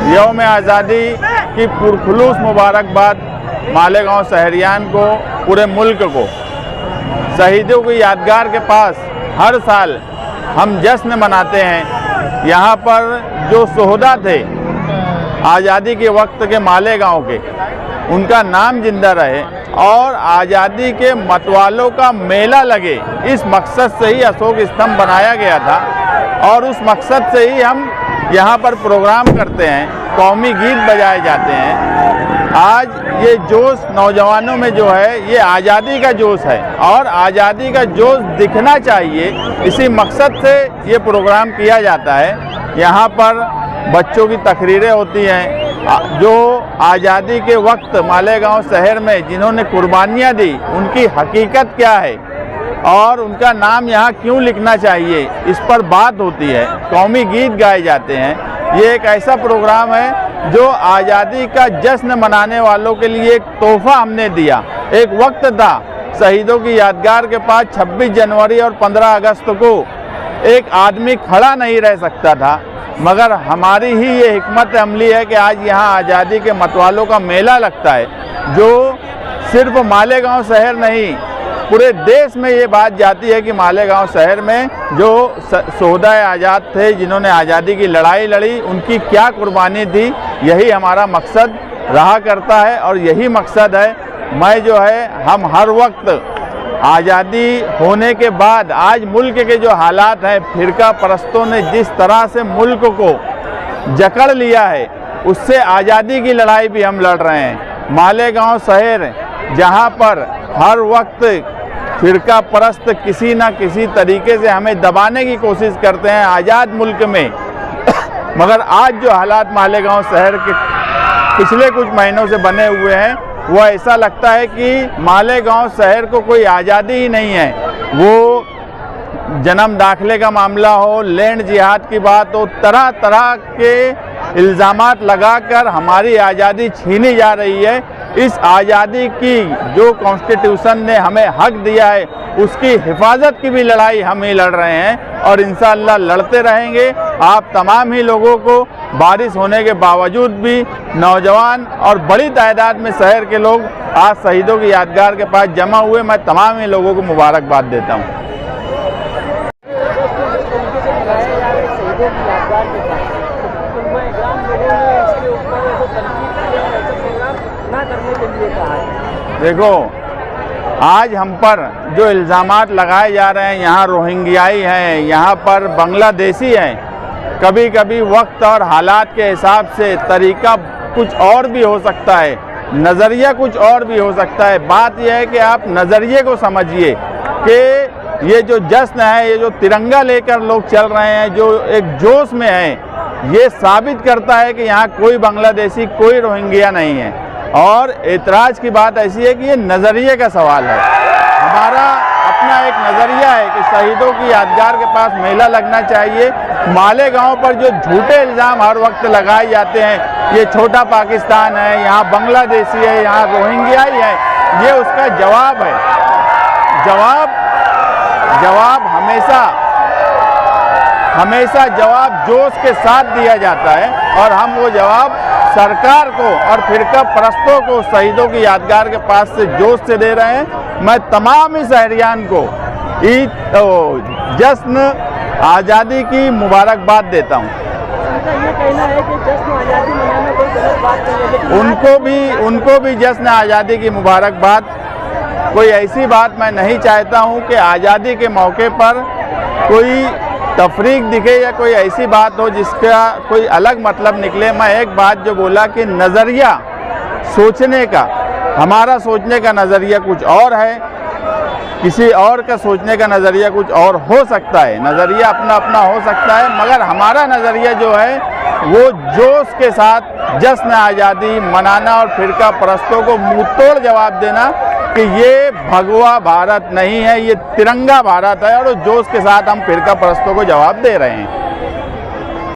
यौम आज़ादी की पुरखुलूस मुबारकबाद मालेगांव शहरियान को, पूरे मुल्क को। शहीदों की यादगार के पास हर साल हम जश्न मनाते हैं। यहाँ पर जो शोहदा थे आज़ादी के वक्त के मालेगांव के, उनका नाम जिंदा रहे और आज़ादी के मतवालों का मेला लगे, इस मकसद से ही अशोक स्तंभ बनाया गया था और उस मकसद से ही हम यहाँ पर प्रोग्राम करते हैं, कौमी गीत बजाए जाते हैं। आज ये जोश नौजवानों में जो है, ये आज़ादी का जोश है और आज़ादी का जोश दिखना चाहिए, इसी मकसद से ये प्रोग्राम किया जाता है। यहाँ पर बच्चों की तकरीरें होती हैं, जो आज़ादी के वक्त मालेगांव शहर में जिन्होंने कुर्बानियाँ दी, उनकी हकीकत क्या है और उनका नाम यहाँ क्यों लिखना चाहिए, इस पर बात होती है। कौमी गीत गाए जाते हैं। ये एक ऐसा प्रोग्राम है जो आज़ादी का जश्न मनाने वालों के लिए एक तोहफा हमने दिया। एक वक्त था शहीदों की यादगार के पास 26 जनवरी और 15 अगस्त को एक आदमी खड़ा नहीं रह सकता था, मगर हमारी ही ये हिकमत अमली है कि आज यहाँ आज़ादी के मतवालों का मेला लगता है, जो सिर्फ मालेगांव शहर नहीं, पूरे देश में ये बात जाती है कि मालेगांव शहर में जो शोहदाए आज़ाद थे, जिन्होंने आज़ादी की लड़ाई लड़ी, उनकी क्या कुर्बानी थी। यही हमारा मकसद रहा करता है और यही मकसद है। मैं जो है, हम हर वक्त आज़ादी होने के बाद आज मुल्क के जो हालात हैं, फिरका परस्तों ने जिस तरह से मुल्क को जकड़ लिया है, उससे आज़ादी की लड़ाई भी हम लड़ रहे हैं। मालेगांव शहर जहां पर हर वक्त फिरका परस्त किसी न किसी तरीके से हमें दबाने की कोशिश करते हैं आज़ाद मुल्क में, मगर आज जो हालात मालेगांव शहर के पिछले कुछ महीनों से बने हुए हैं, वो ऐसा लगता है कि मालेगांव शहर को कोई आज़ादी ही नहीं है। वो जन्म दाखिले का मामला हो, लैंड जिहाद की बात हो, तरह तरह के इल्ज़ामात लगाकर हमारी आज़ादी छीनी जा रही है। इस आज़ादी की जो कॉन्स्टिट्यूशन ने हमें हक दिया है, उसकी हिफाजत की भी लड़ाई हम ही लड़ रहे हैं और इंशाअल्लाह लड़ते रहेंगे। आप तमाम ही लोगों को बारिश होने के बावजूद भी नौजवान और बड़ी तादाद में शहर के लोग आज शहीदों की यादगार के पास जमा हुए, मैं तमाम ही लोगों को मुबारकबाद देता हूँ। देखो, आज हम पर जो इल्ज़ामात लगाए जा रहे हैं, यहाँ रोहिंग्याई हैं, यहाँ पर बांग्लादेशी हैं, कभी कभी वक्त और हालात के हिसाब से तरीका कुछ और भी हो सकता है, नज़रिया कुछ और भी हो सकता है। बात यह है कि आप नज़रिए को समझिए कि ये जो जश्न है, ये जो तिरंगा लेकर लोग चल रहे हैं, जो एक जोश में हैं, ये साबित करता है कि यहाँ कोई बांग्लादेशी, कोई रोहिंग्या नहीं है। और एतराज़ की बात ऐसी है कि ये नज़रिए का सवाल है। हमारा अपना एक नज़रिया है कि शहीदों की यादगार के पास मेला लगना चाहिए। मालेगांव पर जो झूठे इल्ज़ाम हर वक्त लगाए जाते हैं, ये छोटा पाकिस्तान है, यहाँ बांग्लादेशी है, यहाँ रोहिंग्याई है, ये उसका जवाब है। जवाब हमेशा जवाब जोश के साथ दिया जाता है और हम वो जवाब सरकार को और फिरका परस्तों को शहीदों की यादगार के पास से जोश से दे रहे हैं। मैं तमाम ही शहरियान को ईद जश्न आज़ादी की मुबारकबाद देता हूँ। ये कहना है कि जश्न आज़ादी मनाना कोई गलत बात नहीं है, उनको भी जश्न आज़ादी की मुबारकबाद। कोई ऐसी बात मैं नहीं चाहता हूँ कि आज़ादी के मौके पर कोई तफरीक दिखे या कोई ऐसी बात हो जिसका कोई अलग मतलब निकले। मैं एक बात जो बोला कि नज़रिया सोचने का, हमारा सोचने का नज़रिया कुछ और है, किसी और का सोचने का नज़रिया कुछ और हो सकता है। नज़रिया अपना अपना हो सकता है, मगर हमारा नज़रिया जो है वो जोश के साथ जश्न आज़ादी मनाना और फिरका परस्तों को मुँह तोड़ जवाब देना कि ये भगवा भारत नहीं है, ये तिरंगा भारत है, और जोश के साथ हम फिरका परस्तों को जवाब दे रहे हैं।